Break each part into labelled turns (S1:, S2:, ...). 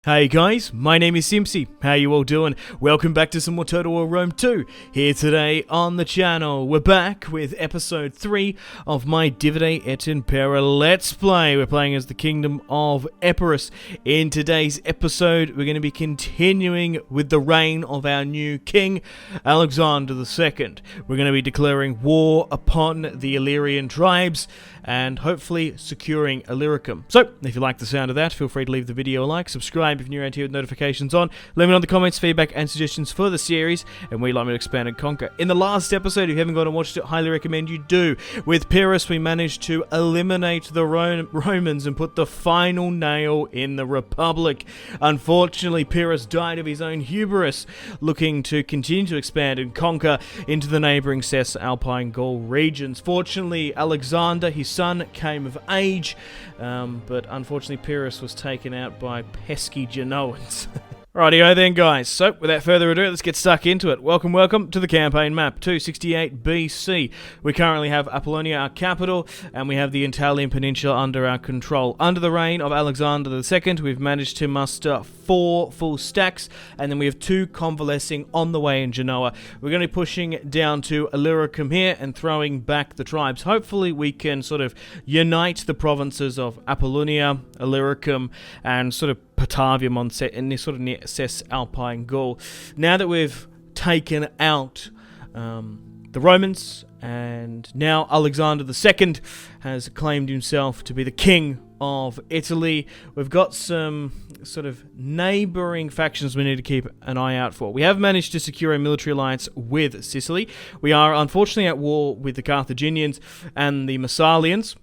S1: Hey guys, my name is Simpzy. How you all doing? Welcome back to some more Total War Rome 2. Here today on the channel, we're back with episode 3 of my Divide et Impera Let's Play. We're playing as the Kingdom of Epirus. In today's episode, we're going to be continuing with the reign of our new king, Alexander II. We're going to be declaring war upon the Illyrian tribes and hopefully securing Illyricum. So, if you like the sound of that, feel free to leave the video a like, subscribe if you're new around here with notifications on, let me know in the comments feedback and suggestions for the series, and where you'd like me to expand and conquer. In the last episode, if you haven't gone and watched it, highly recommend you do. With Epirus, we managed to eliminate the Romans and put the final nail in the Republic. Unfortunately, Epirus died of his own hubris, looking to continue to expand and conquer into the neighbouring Cisalpine Gaul regions. Fortunately, Alexander, his son, came of age, but unfortunately Epirus was taken out by pesky Genoans. Rightio then, guys. So, without further ado, let's get stuck into it. Welcome to the campaign map, 268 BC. We currently have Apollonia, our capital, and we have the Italian peninsula under our control. Under the reign of Alexander II, we've managed to muster 4 full stacks, and then we have 2 convalescing on the way in Genoa. We're going to be pushing down to Illyricum here and throwing back the tribes. Hopefully, we can sort of unite the provinces of Apollonia, Illyricum, and sort of Patavium on set in this sort of near Cisalpine Gaul. Now that we've taken out the Romans, and now Alexander II has claimed himself to be the king of Italy, we've got some sort of neighbouring factions we need to keep an eye out for. We have managed to secure a military alliance with Sicily. We are unfortunately at war with the Carthaginians and the Massalians,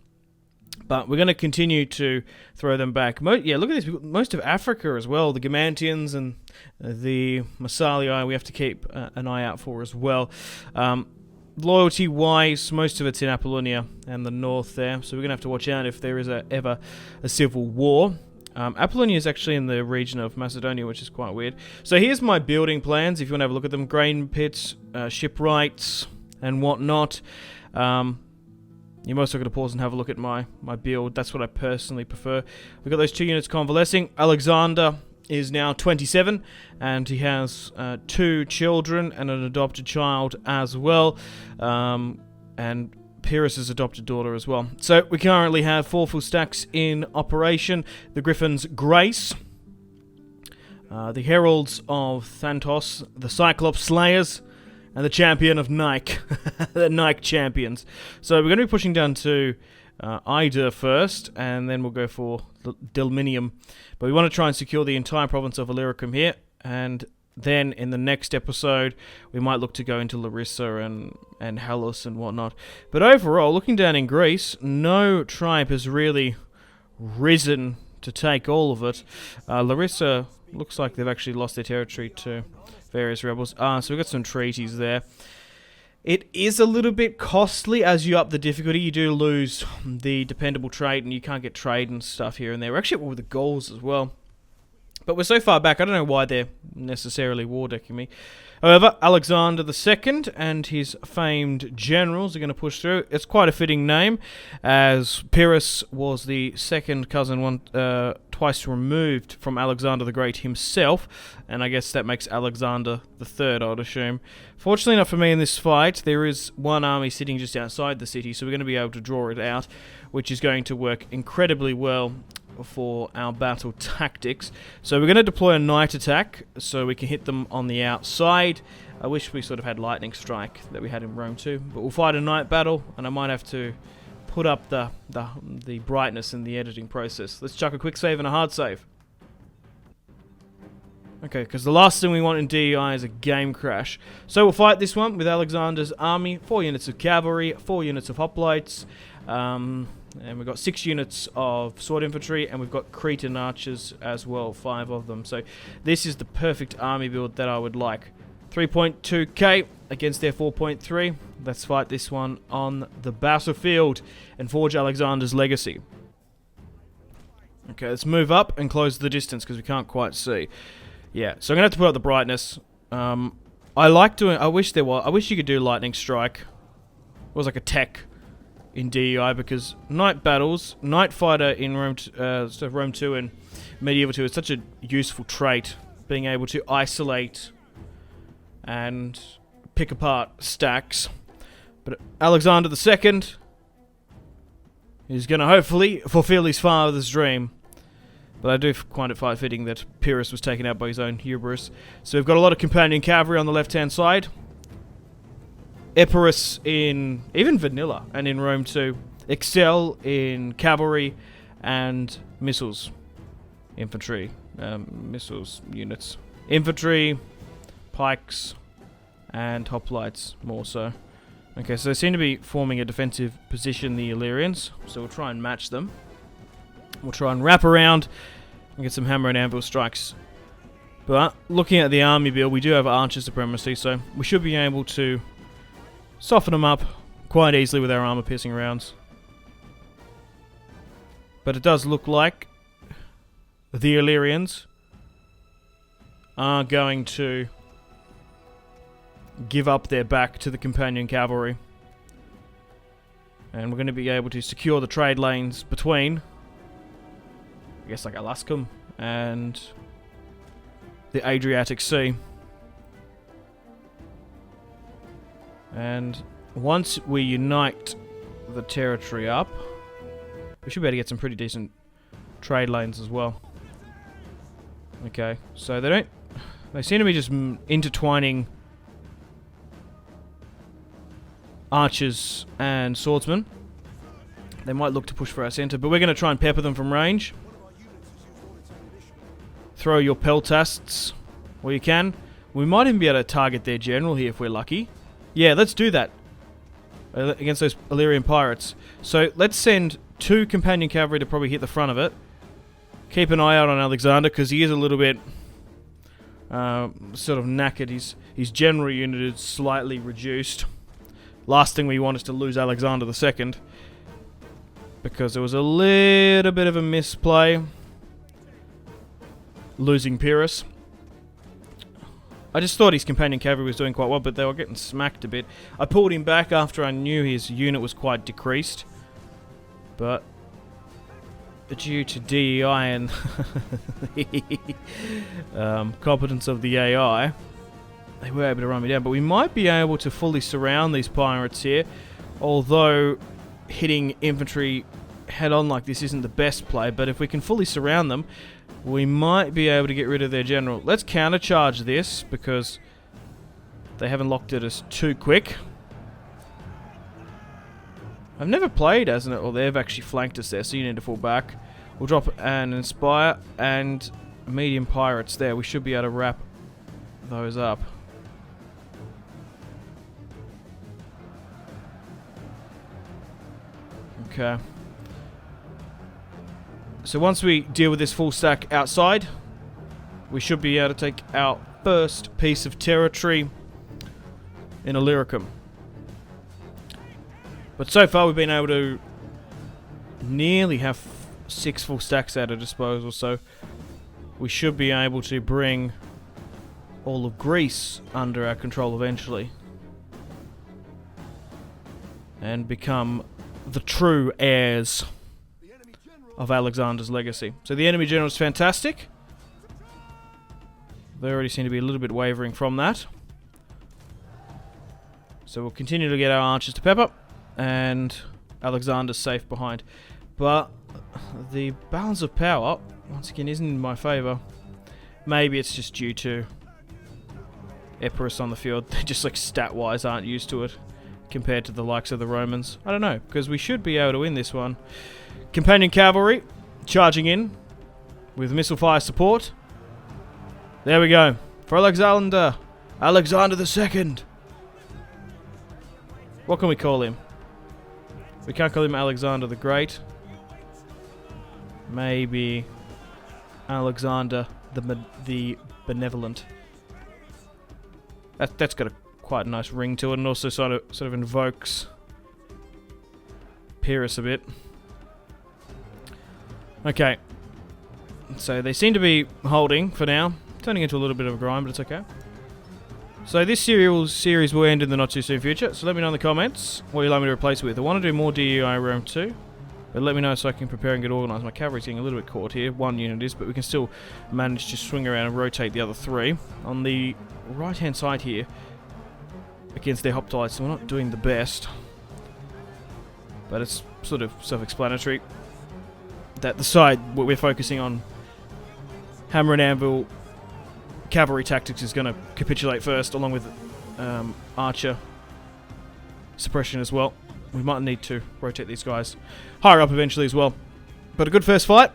S1: but we're going to continue to throw them back. Yeah, look at this. Most of Africa as well. The Gamantians and the Massalii we have to keep an eye out for as well. Loyalty-wise, most of it's in Apollonia and the north there. So we're going to have to watch out if there is ever a civil war. Apollonia is actually in the region of Macedonia, which is quite weird. So here's my building plans, if you want to have a look at them. Grain pits, shipwrights, and whatnot. You're also going to pause and have a look at my build. That's what I personally prefer. We've got those 2 units convalescing. Alexander is now 27, and he has 2 children and an adopted child as well, and Epirus' adopted daughter as well. So we currently have 4 full stacks in operation. The Griffin's Grace, the Heralds of Thantos, the Cyclops Slayers, and the champion of Nike, the Nike champions. So we're going to be pushing down to Ida first, and then we'll go for Delminium. But we want to try and secure the entire province of Illyricum here, and then in the next episode, we might look to go into Larissa and Hellas and whatnot. But overall, looking down in Greece, no tribe has really risen to take all of it. Larissa looks like they've actually lost their territory to various rebels. So we've got some treaties there. It is a little bit costly as you up the difficulty. You do lose the dependable trade, and you can't get trade and stuff here and there. We're actually at war with the Gauls as well. But we're so far back, I don't know why they're necessarily war decking me. However, Alexander II and his famed generals are going to push through. It's quite a fitting name, as Epirus was the second cousin, twice removed from Alexander the Great himself, and I guess that makes Alexander III, I would assume. Fortunately not for me in this fight, there is one army sitting just outside the city, so we're going to be able to draw it out, which is going to work incredibly well for our battle tactics. So we're going to deploy a night attack so we can hit them on the outside. I wish we sort of had lightning strike that we had in Rome 2, but we'll fight a night battle, and I might have to put up the brightness in the editing process. Let's chuck a quick save and a hard save. Okay, because the last thing we want in DEI is a game crash. So we'll fight this one with Alexander's army, 4 units of cavalry, 4 units of hoplites, and we've got 6 units of sword infantry, and we've got Cretan archers as well, 5 of them. So this is the perfect army build that I would like. 3.2k against their 4.3. Let's fight this one on the battlefield and forge Alexander's legacy. Okay, let's move up and close the distance because we can't quite see. Yeah, so I'm gonna have to put up the brightness. I wish you could do lightning strike. It was like a tech in DEI, because night battles, night fighter in Rome 2 and Medieval 2 is such a useful trait, being able to isolate and pick apart stacks. But Alexander II is going to hopefully fulfill his father's dream. But I do find it quite fitting that Epirus was taken out by his own hubris. So we've got a lot of companion cavalry on the left-hand side. Epirus in even vanilla and in Rome too excel in cavalry and missiles, infantry, missiles units, infantry, pikes, and hoplites more so. Okay, so they seem to be forming a defensive position, the Illyrians. So we'll try and match them. We'll try and wrap around and get some hammer and anvil strikes. But looking at the army build, we do have archer supremacy, so we should be able to soften them up quite easily with our armor-piercing rounds. But it does look like the Illyrians are going to give up their back to the companion cavalry. And we're going to be able to secure the trade lanes between, I guess, like Alaskum and the Adriatic Sea. And once we unite the territory up, we should be able to get some pretty decent trade lanes as well. Okay, so they seem to be just intertwining archers and swordsmen. They might look to push for our centre, but we're going to try and pepper them from range. Throw your peltasts where you can. We might even be able to target their general here if we're lucky. Yeah, let's do that against those Illyrian pirates. So let's send 2 companion cavalry to probably hit the front of it. Keep an eye out on Alexander because he is a little bit sort of knackered. His general unit is slightly reduced. Last thing we want is to lose Alexander II because there was a little bit of a misplay losing Epirus. I just thought his companion cavalry was doing quite well, but they were getting smacked a bit. I pulled him back after I knew his unit was quite decreased. But due to DEI and competence of the AI, they were able to run me down. But we might be able to fully surround these pirates here, although hitting infantry head-on like this isn't the best play. But if we can fully surround them, we might be able to get rid of their general. Let's countercharge this because they haven't locked at us too quick. I've never played as or they've actually flanked us there, so you need to fall back. We'll drop an Inspire and medium pirates there. We should be able to wrap those up. Okay. So once we deal with this full stack outside, we should be able to take our first piece of territory in Illyricum. But so far we've been able to nearly have 6 full stacks at our disposal, so we should be able to bring all of Greece under our control eventually. And become the true heirs of Alexander's legacy. So the enemy general is fantastic. They already seem to be a little bit wavering from that. So we'll continue to get our archers to pep up. And Alexander's safe behind. But the balance of power, once again, isn't in my favour. Maybe it's just due to Epirus on the field. They just, like, stat-wise aren't used to it compared to the likes of the Romans. I don't know, because we should be able to win this one. Companion cavalry charging in with missile fire support. There we go. For Alexander II. What can we call him? We can't call him Alexander the Great. Maybe Alexander the Benevolent. That's got quite a nice ring to it, and also sort of invokes Epirus a bit. Okay, so they seem to be holding for now, turning into a little bit of a grind, but it's okay. So this series will end in the not too soon future, so let me know in the comments what you'd like me to replace it with. I want to do more DEI Rome 2, But let me know so I can prepare and get organised. My cavalry's getting a little bit caught here. 1 unit is, but we can still manage to swing around and rotate the other 3. On the right-hand side here, against their hoplites, we're not doing the best. But it's sort of self-explanatory that the side where we're focusing on hammer and anvil cavalry tactics is going to capitulate first, along with archer suppression as well. We might need to rotate these guys higher up eventually as well. But a good first fight.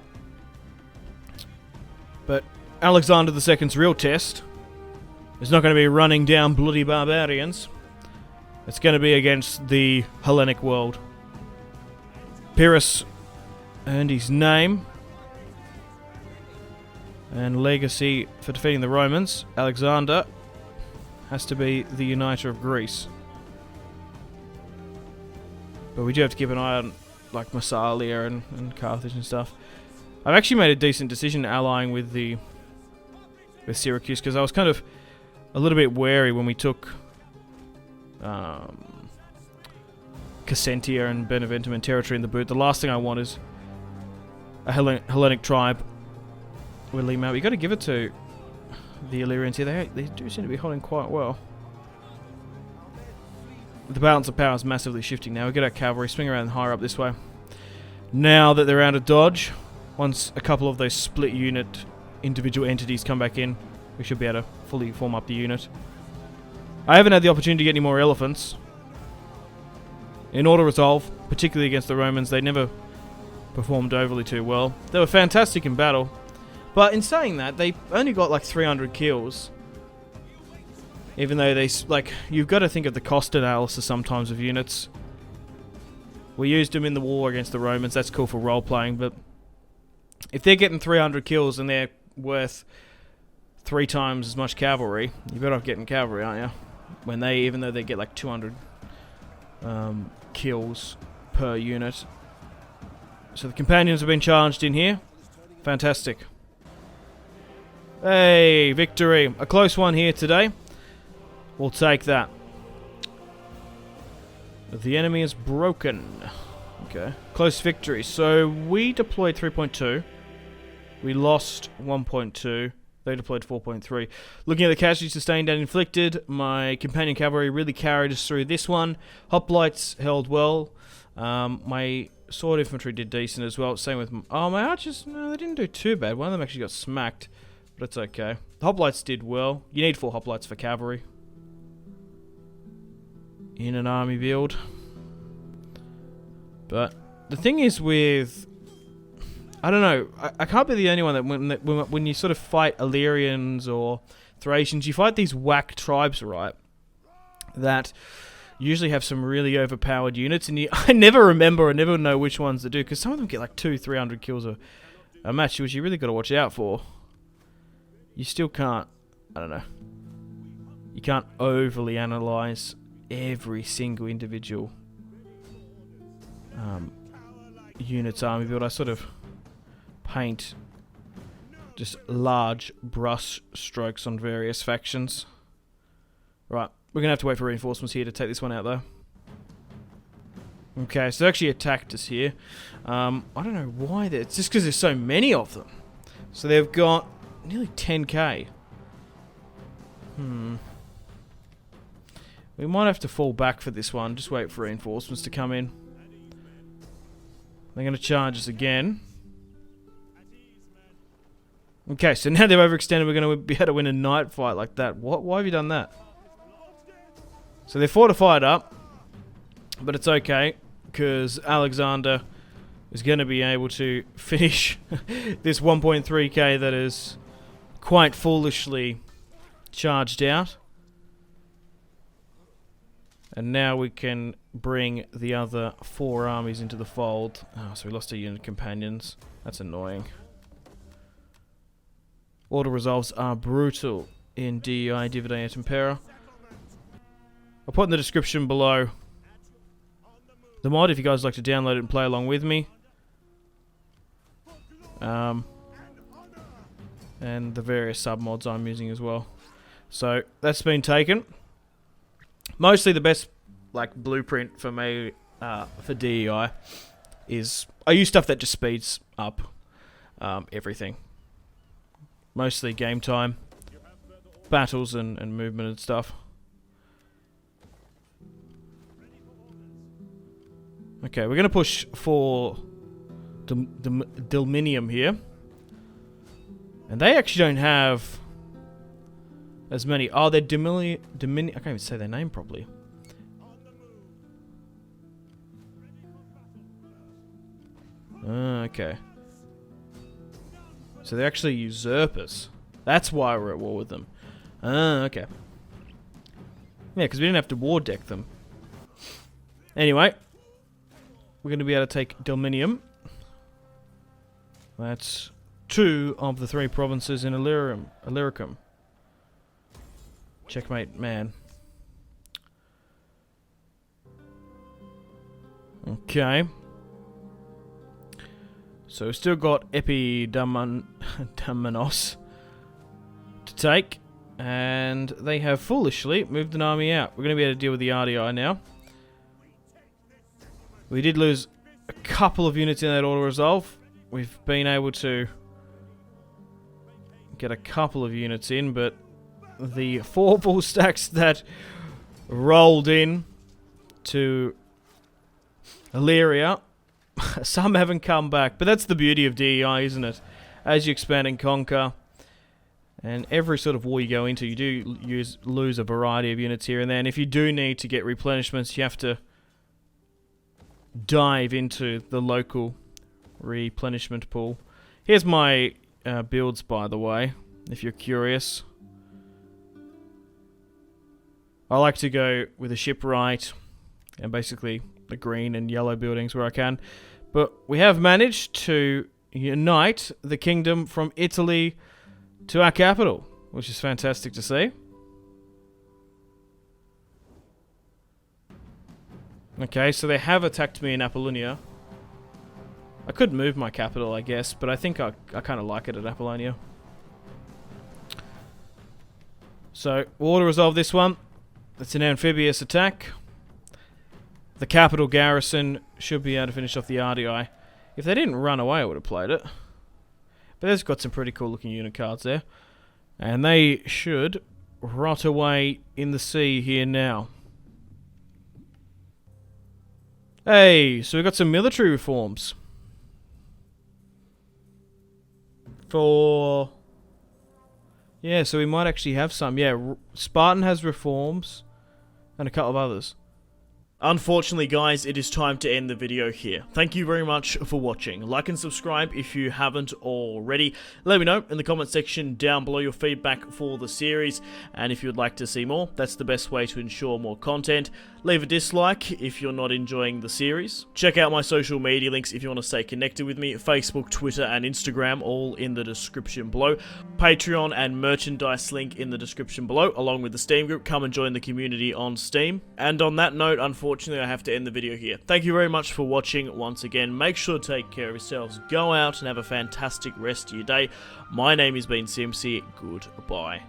S1: But Alexander II's real test is not going to be running down bloody barbarians. It's going to be against the Hellenic world. Epirus earned his name and legacy for defeating the Romans. Alexander has to be the uniter of Greece. But we do have to keep an eye on like Massalia and Carthage and stuff. I've actually made a decent decision allying with Syracuse, because I was kind of a little bit wary when we took Cassentia and Beneventum and territory in the boot. The last thing I want is a Hellenic tribe with Lee Mount. You got to give it to the Illyrians here. They do seem to be holding quite well. The balance of power is massively shifting now. We get our cavalry, swing around higher up this way. Now that they're out of dodge, once a couple of those split unit individual entities come back in, we should be able to fully form up the unit. I haven't had the opportunity to get any more elephants. In Auto Resolve, particularly against the Romans, they never performed overly too well. They were fantastic in battle, but in saying that, they only got like 300 kills. Even though they, like, you've got to think of the cost analysis sometimes of units. We used them in the war against the Romans, that's cool for role-playing, but if they're getting 300 kills and they're worth 3 times as much cavalry, you're better off getting cavalry, aren't you? When they, even though they get like 200 kills per unit. So the companions have been charged in here. Fantastic. Hey, victory. A close one here today. We'll take that. The enemy is broken. Okay. Close victory. So we deployed 3.2. We lost 1.2. They deployed 4.3. Looking at the casualties sustained and inflicted, my companion cavalry really carried us through this one. Hoplites held well. My sword infantry did decent as well. Same with... Oh, my archers... No, they didn't do too bad. One of them actually got smacked. But it's okay. The hoplites did well. You need 4 hoplites for cavalry in an army build. But the thing is with... I don't know. I can't be the only one that when you sort of fight Illyrians or Thracians, you fight these whack tribes, right? That usually have some really overpowered units, and I never remember or never know which ones to do, because some of them get like 200-300 kills a match, which you really got to watch out for. You still can't, I don't know. You can't overly analyze every single individual unit's army build. I sort of paint just large brush strokes on various factions. Right, we're going to have to wait for reinforcements here to take this one out though. Okay, so they actually attacked us here. I don't know why, it's just because there's so many of them. So they've got nearly 10k. We might have to fall back for this one, just wait for reinforcements to come in. They're going to charge us again. Okay, so now they've overextended, we're going to be able to win a night fight like that. What? Why have you done that? So they're fortified up, but it's okay, because Alexander is going to be able to finish this 1.3k that is quite foolishly charged out. And now we can bring the other 4 armies into the fold. Oh, so we lost a unit of companions. That's annoying. Auto resolves are brutal in DEI Divide et Impera. I'll put in the description below the mod if you guys like to download it and play along with me. And the various sub-mods I'm using as well. So that's been taken. Mostly the best like blueprint for me for DEI. is... I use stuff that just speeds up everything. Mostly game time, battles and movement and stuff. Okay, we're going to push for Delminium here. And they actually don't have as many. Oh, they're I can't even say their name properly. Okay. So they're actually usurpers. That's why we're at war with them. Okay. Yeah, because we didn't have to war deck them. Anyway. We're going to be able to take Delminium. That's 2 of the 3 provinces in Illyricum. Checkmate, man. Okay. So we've still got Epidamanos to take. And they have foolishly moved an army out. We're going to be able to deal with the RDI now. We did lose a couple of units in that auto-resolve. We've been able to get a couple of units in, but the 4 full stacks that rolled in to Illyria, some haven't come back. But that's the beauty of DEI, isn't it? As you expand and conquer, and every sort of war you go into, you do lose a variety of units here and there. And if you do need to get replenishments, you have to dive into the local replenishment pool. Here's my builds, by the way, if you're curious. I like to go with a shipwright and basically the green and yellow buildings where I can. But we have managed to unite the kingdom from Italy to our capital, which is fantastic to see. Okay, so they have attacked me in Apollonia. I could move my capital, I guess, but I think I kind of like it at Apollonia. So, we'll auto-resolve this one. It's an amphibious attack. The capital garrison should be able to finish off the RDI. If they didn't run away, I would have played it. But they've got some pretty cool looking unit cards there. And they should rot away in the sea here now. Hey, so we've got some military reforms. Yeah, so we might actually have some. Yeah, Spartan has reforms. And a couple of others. Unfortunately, guys, it is time to end the video here. Thank you very much for watching. Like and subscribe if you haven't already. Let me know in the comment section down below your feedback for the series. And if you'd like to see more, that's the best way to ensure more content. Leave a dislike if you're not enjoying the series. Check out my social media links if you want to stay connected with me. Facebook, Twitter, and Instagram, all in the description below. Patreon and merchandise link in the description below, along with the Steam group. Come and join the community on Steam. And on that note, unfortunately, I have to end the video here. Thank you very much for watching once again. Make sure to take care of yourselves. Go out and have a fantastic rest of your day. My name has been Simpzy. Goodbye.